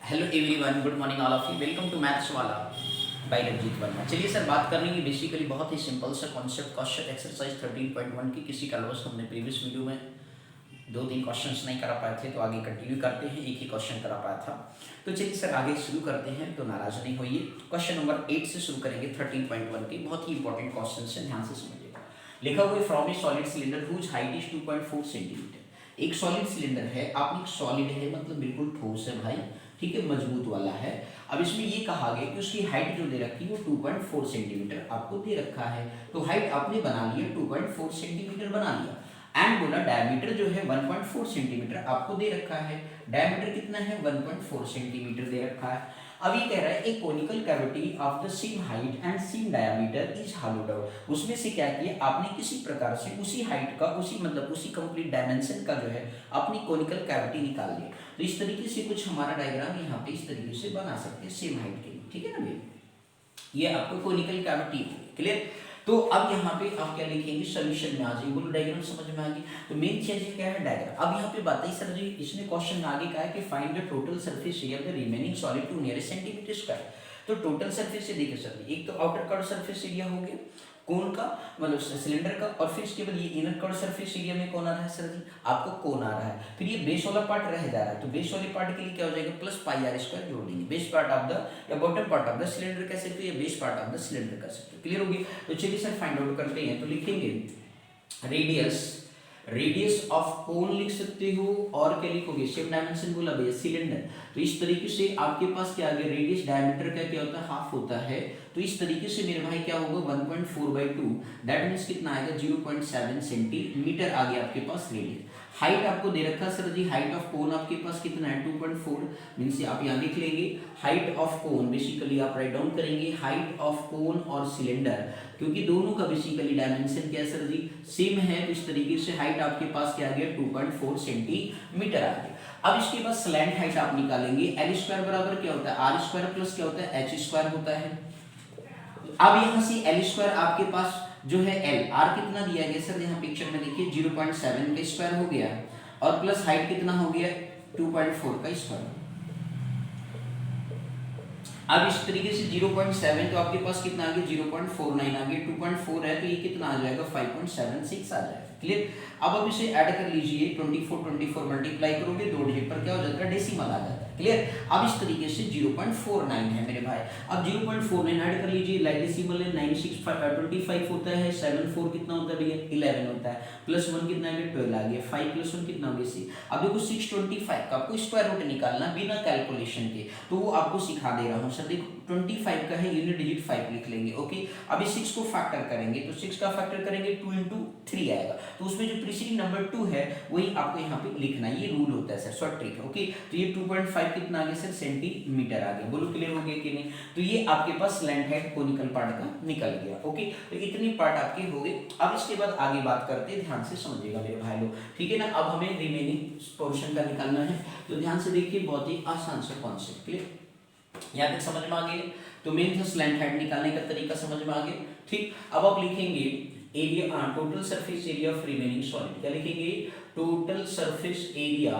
Hello everyone, good morning all of you. Welcome to maths वाला by Ranjit Verma. चलिए sir, बात करने की बेसिकली बहुत ही सिंपल सा कॉन्सेप्ट क्वेश्चन एक्सरसाइज 13.1 की। किसी कारणवश हमने प्रीवियस वीडियो में 2-3 क्वेश्चंस नहीं करा पाए थे, तो आगे कंटिन्यू करते हैं। एक ही क्वेश्चन करा पाया था, तो चलिए सर आगे शुरू करते हैं, तो नाराज नहीं होइए। क्वेश्चन नंबर 8 से शुरू करेंगे 13.1 के। बहुत ही इंपॉर्टेंट क्वेश्चन है, ध्यान से समझिएगा। लिखा हुआ है from a solid cylinder whose height is 2.4 centimetre. एक सॉलिड सिलेंडर है, आपने एक सॉलिड है मतलब बिल्कुल ठोस है भाई, ठीक है, मजबूत वाला है। अब इसमें ये कहा गया कि उसकी हाइट जो दे रखी है वो 2.4 सेंटीमीटर आपको दे रखा है। तो हाइट आपने बना लिया, 2.4 सेंटीमीटर बना लिया। एंड बोला डायमीटर जो है 1.4 सेंटीमीटर आपको दे रखा है। डायमीटर कितना है? 1.4 सेंटीमीटर दे रखा है। अब ये कह रहा है एक conical cavity of the same height and same diameter is होलोड out. उसमें से क्या किया आपने, किसी प्रकार से उसी हाइट का, उसी कंप्लीट डायमेंशन का जो है अपनी कोनिकल कैविटी निकाल लिया। तो इस तरीके से कुछ हमारा डायग्राम यहाँ पे इस तरीके से बना सकते हैं सेम हाइट के लिए, ठीक है ना भैया। ये आपको कोनिकल कैविटी क्लियर। तो अब यहाँ पे आप क्या लिखेंगे, सोल्यूशन में आ जाइए। बोलो डायग्राम समझ में आ गई। तो मेन चीज क्या है, डायग्राम। अब यहाँ पे बताइए सर जी, इसने क्वेश्चन आगे कहा है कि find the total surface area of the remaining solid to nearest centimetre square. तो टोटल सरफेस से देखिए सर, एक तो आउटर कर्व सरफेस एरिया हो गया कोन का, मतलब सिलेंडर का, और फिर इसके बाद ये इनर कर्व सरफेस एरिया में कौन आ रहा है सर जी, आपको कोन आ रहा है। फिर ये बेस वाला पार्ट रह जा रहा है, तो बेस वाले पार्ट के लिए क्या हो जाएगा, प्लस पाई आर स्क्वायर जोड़ देंगे। बेस पार्ट ऑफ द या bottom part of the cylinder कह सकते हो, या base part of the cylinder कह सकते हो। क्लियर हो गया। तो चलिए सर फाइंड आउट करते हैं। तो लिखेंगे रेडियस ऑफ कोन लिख सकते हो, और क्या लिखोगे, सेम डायमेंशन बोला भैया सिलेंडर। तो इस तरीके से आपके पास क्या आ गया, रेडियस डायमीटर का क्या होता है, हाफ होता है। तो इस तरीके से मेरे भाई क्या होगा 1.4/2, दैट मीन्स कितना आएगा 0.7 सेंटीमीटर आ गया आपके पास रेडियस। हाइट आपको दे रखा sir ji, height of cone आपके पास कितना है 2.4, मीन्स आप यहाँ लिख लेंगे हाइट ऑफ कोन। बेसिकली आप राइट डाउन करेंगे हाइट ऑफ कोन और सिलेंडर, क्योंकि दोनों का बेसिकली डायमेंशन क्या है सर जी, सेम है। तो इस तरीके से हाइट आपके पास क्या आ गया 2.4 सेंटीमीटर आ गया। अब इसके बाद स्लैंट हाइट आप निकालेंगे। एल स्क्वायर बराबर क्या होता है, आर स्क्वायर प्लस क्या होता है, एच स्क्वायर होता है। अब यहाँ से एल स्क्वायर आपके पास जो है एल, आर कितना दिया गया सर, यहाँ पिक्चर में देखिए 0.7 का स्क्वायर हो गया, और प्लस हाइट कितना हो गया 2.4 का स्क्वायर। अब इस तरीके से 0.7 तो आपके पास कितना आ गया 0.49 आ गया, 2.4 है तो ये कितना आ जाएगा 5.76 आ जाएगा। क्लियर। अब इसे ऐड कर लीजिए, 24 मल्टीप्लाई करोगे 2 डिजिट पर क्या हो जाता है, डेसिमल आ जाता है। क्लियर। अब इस तरीके से 0.49 है मेरे भाई। अब 0.49 ऐड कर लीजिए, लाइक डेसिमल है 9625 होता है, 74 कितना होता है भैया 11 होता है, प्लस 1 कितना है 12 आ गया, 5 + 1 कितना हो गया 6। अब देखो 625 का आपको स्क्वायर रूट निकालना बिना कैलकुलेशन के, तो वो आपको सिखा दे रहा हूँ सर। देखो 25 का है, यूनिट डिजिट 5 लिख लेंगे। ओके। अब इस 6 को फैक्टर करेंगे, तो 6 का फैक्टर करेंगे 2 × 3 आएगा, तो उसमें जो प्रीसीडिंग नंबर 2 है वही आपको यहाँ पे लिखना है। ये रूल होता है सर, शॉर्ट ट्रिक है। ओके। तो ये 2.5 कितना आ गया सर, सेंटीमीटर आ गया। बोलो क्लियर हो गया कि नहीं। तो ये आपके पास स्लैंट हेड कोनिकल पार्ट का निकल गया। ओके। तो इतनी पार्ट आपके हो गए। अब इसके बाद आगे बात करते हैं, ध्यान से समझिएगा मेरे भाई लोग, ठीक है ना। अब हमें रिमेनिंग पोर्शन का निकालना है, तो ध्यान से देखिए, बहुत ही आसान सा कॉन्सेप्ट। क्लियर, यहाँ तक समझ में आ गया। तो मेन था स्लैंट हेड निकालने का तरीका समझ में आ गया। ठीक। अब आप लिखेंगे area, total surface area of remaining solid. क्या लिखेंगे, total surface area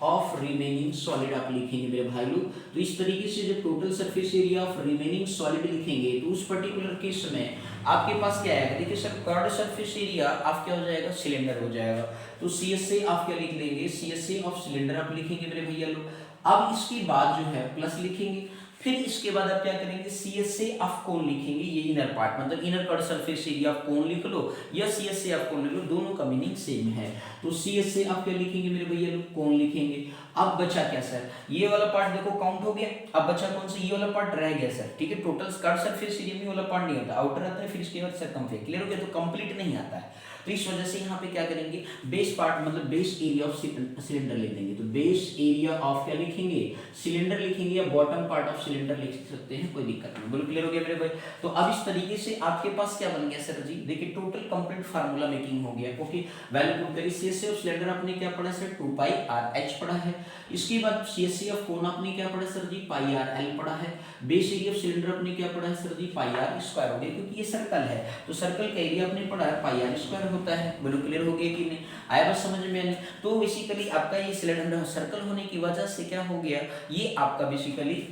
of remaining solid आप लिखेंगे मेरे भाई लोग। तो इस तरीके से जब total surface area of remaining solid लिखेंगे, तो उस पर्टिकुलर केस में आपके पास क्या आएगा, देखिए सर कर्ड सरफेस एरिया आप क्या हो जाएगा, सिलेंडर हो जाएगा। तो CSA आप क्या लिख लेंगे, CSA ऑफ सिलेंडर आप लिखेंगे मेरे भैया लोग। अब इसके बाद जो है प्लस लिखेंगे, फिर इसके बाद आप क्या करेंगे, CSA ऑफ कोन लिखेंगे। ये इनर पार्ट मतलब inner curved surface area of cone लिख लो या CSA ऑफ कोन लिख लो, दोनों का मीनिंग सेम है। तो CSA आप क्या लिखेंगे मेरे भैया लोग, कोन लिखेंगे। अब बचा क्या सर, ये वाला पार्ट देखो काउंट हो गया। अब बचा कौन सा, ये वाला पार्ट रह गया सर, ठीक है। टोटल कर्ड सरफेस एरिया में वाला पार्ट नहीं होता, आउटर आता है, फिर इसके बाद सर्कमफेरेंस। क्लियर हो गया। तो कंप्लीट नहीं आता है, तो इस वजह से यहाँ पे क्या करेंगे, बेस पार्ट मतलब बेस एरिया ऑफ सिलेंडर लिख देंगे। तो बेस एरिया ऑफ क्या लिखेंगे, सिलेंडर लिखेंगे, या बॉटम पार्ट ऑफ सिलेंडर लिख सकते हैं, कोई दिक्कत नहीं। बोलो क्लियर हो गया मेरे भाई। तो अब इस तरीके से आपके पास क्या बन गया सर जी, देखिए टोटल कंप्लीट फार्मूला मेकिंग हो गया। ओके। वैल्यू पुट करिए, CSA ऑफ सिलेंडर आपने क्या पढ़ा सर, 2πr/h पढ़ा है। इसके बाद CSA ऑफ कोन आपने क्या पढ़ा सर जी, πr/l पढ़ा है। बेस एरिया ऑफ सिलेंडर आपने क्या पढ़ा है सर जी, πr² हो गया, क्योंकि ये सर्कल है तो सर्कल का एरिया आपने पढ़ा है πr² होता है। बोलो क्लियर हो गया कि नहीं, आया बात समझ में नहीं। तो बेसिकली आपका ये सिलेंडर सर्कल होने की वजह से क्या हो गया, ये आपका basically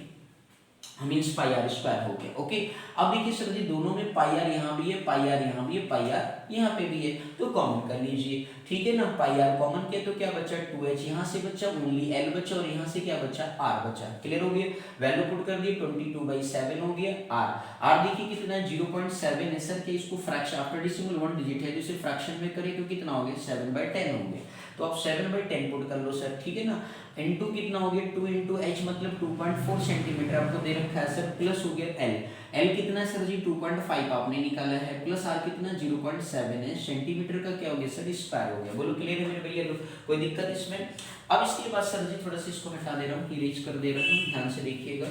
means pi r square हो गया। ओके, अब देखिए सर जी दोनों में पाई आर यहाँ भी है, पाई आर यहाँ भी है, पाई आर यहाँ पे भी है, तो कॉमन कर लीजिए, ठीक है ना। पाई आर कॉमन किया तो क्या बचा 2h, यहाँ से बचा ओनली l बचा, और यहाँ से क्या बचा r बचा। क्लियर हो गया, वैल्यू पुट कर दी 22/7 हो गया r देखिए कितना है 0.7 है सर, कि इसको फ्रैक्शन आफ्टर डेसिमल 1 डिजिट है, जिसे फ्रैक्शन में करें तो कितना हो गया 7/10 हो गया। तो आप 7/10 पुट कर लो सर, ठीक है ना। इनटू कितना हो गया 2 इंटू एच मतलब 2.4 सेंटीमीटर आपको दे रखा है सर, प्लस हो गया एल कितना है सर जी 2.5 आपने निकाला है, प्लस आर कितना 0.7 है, सेंटीमीटर का क्या हो गया सर स्क्वायर हो गया। बोलो क्लियर है मेरे भैया लोग, कोई दिक्कत इसमें। अब इसके बाद सर जी थोड़ा सा इसको हटा दे रहा हूँ, इरेज कर दे रहा हूँ, ध्यान से देखिएगा।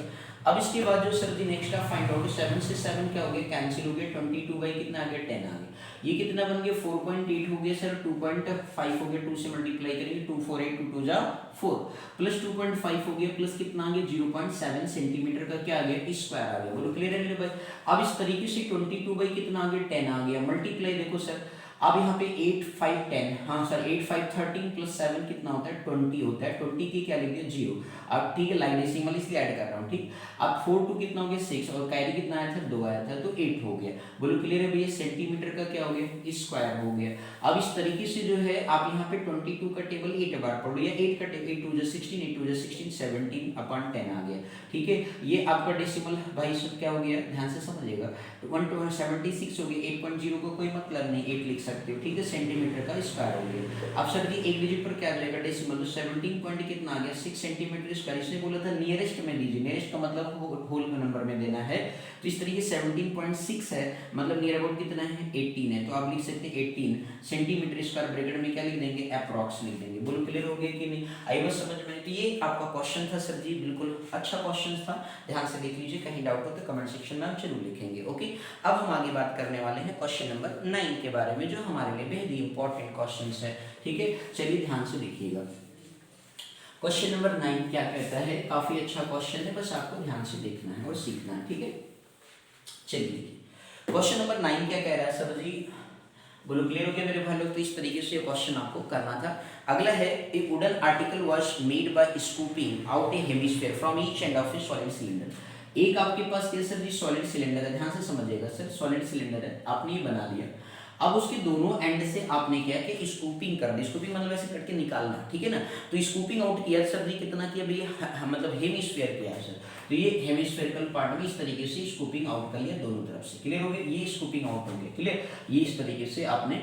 अब इसके बाद जो सर जी नेक्स्ट आप फाइंड आउट 7 से 7 क्या हो गया कैंसिल हो गया, 22 बाई कितना आ गया 10 आ गया, ये कितना बन गया 4.8 हो गया सर, 2.5 हो गया, 2 से मल्टीप्लाई करेंगे 2 4 8 2 2 जा 4 प्लस 2.5 हो गया, प्लस कितना आ गया 0.7 सेंटीमीटर का क्या आ गया स्क्वायर आ गया। बोलो क्लियर है मेरे भाई। अब इस तरीके से 22 बाई कितना आ गया 10 आ गया, मल्टीप्लाई देखो सर, अब यहाँ पे 8 5 10, हाँ सर 8 5 13 प्लस 7 कितना होता है 20 होता है, 20 की क्या लिख दिया 0। अब ठीक है लाइन डेसिमल इसलिए ऐड कर रहा हूँ, ठीक। अब 4 2 कितना हो गया 6, और कैरी कितना आया था 2 आया था, तो 8 हो गया। बोलो क्लियर है भैया, सेंटीमीटर का क्या हो गया स्क्वायर हो गया। अब इस तरीके से जो है आप यहाँ पे 22 का टेबल 8 बार पढ़ लो, या 8 का टेबल 8 2 16 8 2 16 17/10 आ गया, ठीक है। ये आपका डेसिमल भाई सब क्या हो गया, ध्यान से समझिएगा, 176 हो गया, 8.0 का कोई मतलब नहीं 8 लिख सकते हो, ठीक है, सेंटीमीटर का स्क्वायर हो गया। अब सर जी एक डिजिट पर क्या आ जाएगा डेसिमल, तो 17 पॉइंट कितना आ गया 6 सेंटीमीटर स्क्वायर। इसने बोला था नियरेस्ट में दीजिए, नियरेस्ट का मतलब होल नंबर में देना है, तो इस तरीके 17.6 है, मतलब नियर अबाउट कितना है 18 है, तो आप लिख सकते हैं 18 सेंटीमीटर स्क्वायर, ब्रैकेट में क्या लिख देंगे अप्रॉक्स लिख देंगे। बोलो क्लियर हो गया कि नहीं, आई बात समझ में। तो ये आपका क्वेश्चन था सर जी, बिल्कुल अच्छा क्वेश्चन था, ध्यान से देख लीजिए, कहीं डाउट हो तो कमेंट सेक्शन में आप जरूर लिखेंगे। ओके, अब हम आगे बात करने वाले हैं क्वेश्चन नंबर 9 के बारे में, जो हमारे लिए बेहद ही इंपॉर्टेंट क्वेश्चन है, ठीक है। चलिए ध्यान से देखिएगा, क्वेश्चन नंबर 9 क्या कहता है, काफी अच्छा क्वेश्चन है, बस आपको ध्यान से देखना है और सीखना है, ठीक है। चलिए क्वेश्चन नंबर 9 क्या कह रहा है सर जी, बोलो क्लियर हो गया मेरे भाई लोग। तो इस तरीके से क्वेश्चन आपको करना था। अगला है ए wooden article was made by scooping out A hemisphere from each and of a solid cylinder. एक आपके पास ये सर जी सॉलिड सिलेंडर है, ध्यान से समझिएगा सर, सॉलिड सिलेंडर है, आपने ये बना लिया। अब उसके दोनों एंड से आपने क्या कि स्कूपिंग कर दी, स्कूपिंग मतलब ऐसे करके निकालना, ठीक है ना। तो स्कूपिंग आउट किया सर जी, कितना किया भैया, मतलब हेमिस्फीयर किया है सर, तो ये हेमिस्फेरिकल पार्ट में इस तरीके से स्कूपिंग आउट कर लिया दोनों तरफ से। क्लियर हो गया, ये स्कूपिंग आउट हो गया, क्लियर, ये इस तरीके से आपने,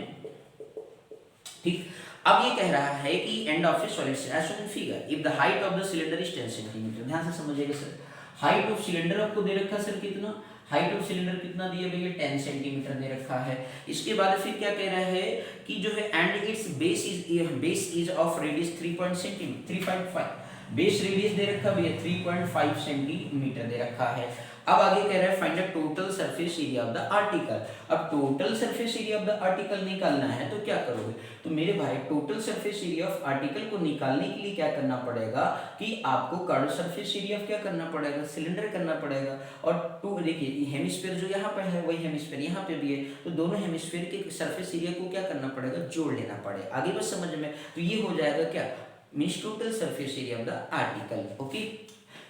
ठीक। अब ये कह रहा है कि end of a solid as shown in figure if the height of the cylinder is 10 centimetre. ध्यान से समझिएगा सर, हाइट ऑफ सिलेंडर आपको दे रखा सर कितना, हाइट ऑफ सिलेंडर कितना दिया भैया 10 सेंटीमीटर दे रखा है। इसके बाद फिर क्या कह रहा है कि जो है and its base is of radius 3.5, base radius दे रखा भैया 3.5 सेंटीमीटर दे रखा है। अब आगे कह रहा है find the total surface area of the article. अब total surface area of the article निकालना है तो क्या करोगे, तो मेरे भाई total surface area of article को निकालने के लिए क्या करना पड़ेगा कि आपको कर्व सरफेस एरिया क्या करना पड़ेगा, सिलेंडर करना पड़ेगा। और टू देखिए हेमिस्फीयर जो यहाँ पे है वही हेमिस्फीयर यहाँ पे भी है, तो दोनों हेमिस्फीयर के सरफेस एरिया को क्या करना पड़ेगा, जोड़ लेना पड़ेगा। आगे बस समझ में, तो ये हो जाएगा क्या means total surface area of the article. Okay,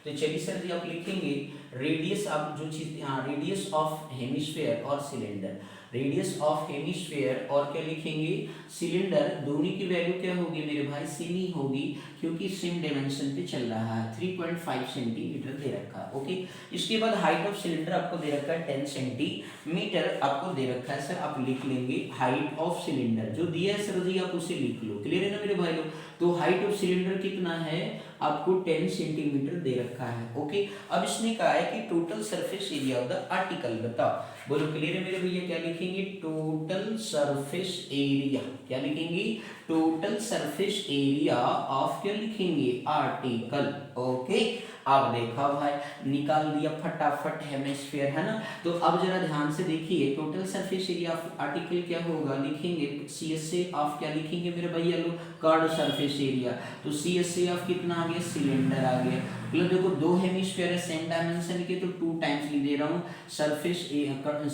तो चलिए सर जी आप लिखेंगे रेडियस, आप जो चीज रेडियस ऑफ हेमिस्फीयर और सिलेंडर, रेडियस ऑफ हेमिस्फीयर और क्या लिखेंगे सिलेंडर, दोनों की वैल्यू क्या होगी मेरे भाई सेम ही होगी, क्योंकि सेम डायमेंशन पे चल रहा है, 3.5 सेंटीमीटर दे रखा है। ओके, इसके बाद हाइट ऑफ सिलेंडर आपको दे रखा है 10 सेंटीमीटर आपको दे रखा है सर, आप लिख लेंगे हाइट ऑफ सिलेंडर जो दिया है सर जी आप उसे लिख लो। क्लियर है ना मेरे भाई लोग, तो हाइट ऑफ सिलेंडर कितना है आपको 10 सेंटीमीटर दे रखा है। ओके, अब इसने कहा है कि total surface area of the article बताओ। बोलो क्लियर है मेरे भैया, क्या लिखेंगे टोटल सरफेस एरिया, क्या लिखेंगे टोटल सरफेस एरिया ऑफ क्या लिखेंगे, आर्टिकल। ओके, अब देखा भाई, निकाल दिया फटाफट हेमिस्फीयर, है ना। तो अब जरा ध्यान से देखिए, total surface area of article क्या होगा, लिखेंगे CSA ऑफ क्या लिखेंगे मेरे भैया लोग, कर्व सरफेस एरिया। तो CSA ऑफ कितना आ गया, सिलेंडर आ गया। मतलब देखो दो हेमिस्फीयर है सेम डायमेंशन के, तो 2 टाइम्स लिख दे रहा हूँ, सरफेस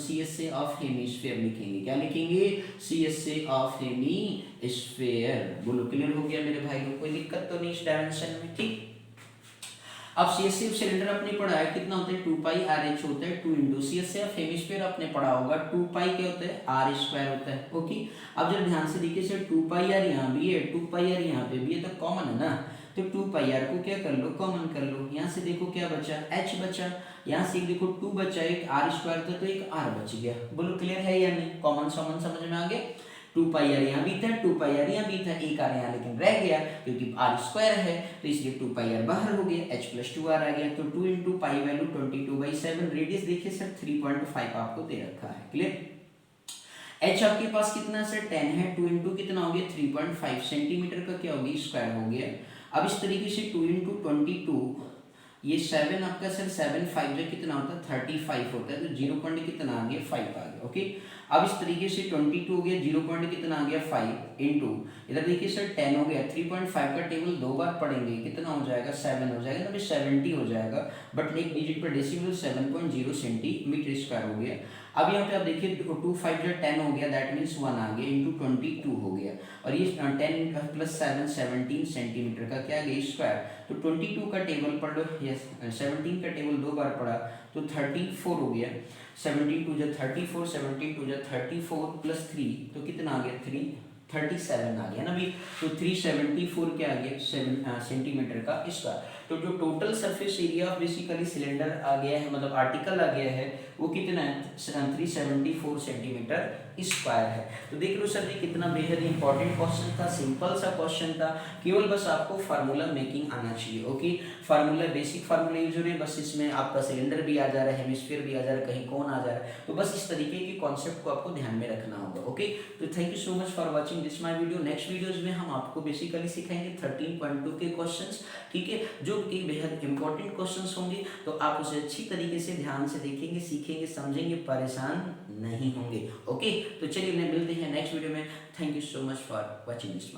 CSA ऑफ हेमिस्फीयर लिखेंगे, क्या लिखेंगे, CSA ऑफ हेमिस्फीयर। बोलो क्लियर हो गया मेरे भाई लोग, कोई दिक्कत तो नहीं इस डायमेंशन में, ठीक। अब CSA ऑफ सिलेंडर अपने पढ़ा है, कितना होता है, 2 पाई RH होता है, 2 इंटू CSA ऑफ हेमिस्फीयर अपने पढ़ा होगा, 2 पाई क्या होता है, R स्क्वायर होता है। ओके, अब जब ध्यान से देखिए सर, 2 पाई R यहाँ भी है, 2 पाई R यहाँ पे भी है, तो कॉमन है ना, तो 2 पाई R को क्या कर लो, कॉमन कर लो। यहाँ से देखो क्या बचा, H बचा, यहाँ से देखो 2 बचा, एक R स्क्वायर था तो एक R बच गया। बोलो क्लियर है या नहीं, कॉमन सॉमन समझ में आ गया। 2 पाई आर यहाँ भी था, 2 पाई आर यहाँ भी था, एक आर यहाँ लेकिन रह गया क्योंकि आर स्क्वायर है, तो इसलिए 2 पाई आर बाहर हो गया, h प्लस 2 आर आ गया। तो 2 इंटू पाई वैल्यू 22/7, रेडियस देखिए सर 3.5 आपको दे रखा है, क्लियर। h आपके पास कितना सर 10 है, 2 इंटू कितना हो गया 3.5 सेंटीमीटर का क्या हो गया, स्क्वायर हो गया। अब इस तरीके से 2 इंटू 22, ये 7 आपका सर 7 5 जो कितना होता है 35 होता है, तो 0 पॉइंट कितना आ गया 5 आ गया। ओके, अब इस तरीके से 22 हो गया, 0 पॉइंट कितना आ गया 5 इंटू, इधर देखिए सर 10 हो गया, 3.5 का टेबल 2 बार पढ़ेंगे कितना हो जाएगा 7 हो जाएगा, तो 70 हो जाएगा, बट एक डिजिट पर डेसिमल 7.0 सेंटीमीटर स्क्वायर हो गया। अब यहाँ पे आप देखिए 2 5 जो 10 हो गया, दैट मीन्स 1 आ गया, इंटू 22 हो गया, और ये 10 प्लस 7 17 सेंटीमीटर का क्या गया स्क्वायर। तो 22 का टेबल पढ़ लो, यस 17 का टेबल 2 बार पढ़ा तो 34 हो गया, 17 2 34, 17 2 34 प्लस 3 तो कितना आ गया 37 आ गया ना भी। तो 374 क्या आ गया 7 सेंटीमीटर का स्क्वायर। तो जो total surface area of basically cylinder आ गया है, मतलब आर्टिकल आ गया है, वो कितना है 374 सेंटीमीटर स्क्वायर है। तो देख लो सर ये कितना बेहद इंपॉर्टेंट क्वेश्चन था, सिंपल सा क्वेश्चन था, केवल बस आपको फार्मूला मेकिंग आना चाहिए। Okay, formula basic formula use हो रहे हैं, बस इसमें आपका सिलेंडर भी आ जा रहा है, हेमिस्फीयर भी आ जा रहा है, कहीं कौन आ जा रहा है, तो बस इस तरीके के कॉन्सेप्ट को आपको ध्यान में रखना होगा। ओके, तो thank you so much for watching this my video. Next videos में हम आपको बेसिकली सिखाएंगे 13.2 के क्वेश्चंस, ठीक है, जो कि बेहद इंपॉर्टेंट क्वेश्चंस होंगे, तो आप उसे अच्छी तरीके से ध्यान से देखेंगे, सीखेंगे, समझेंगे, परेशान नहीं होंगे। ओके, तो चलिए मिलते हैं नेक्स्ट वीडियो में। Thank you so much for watching this.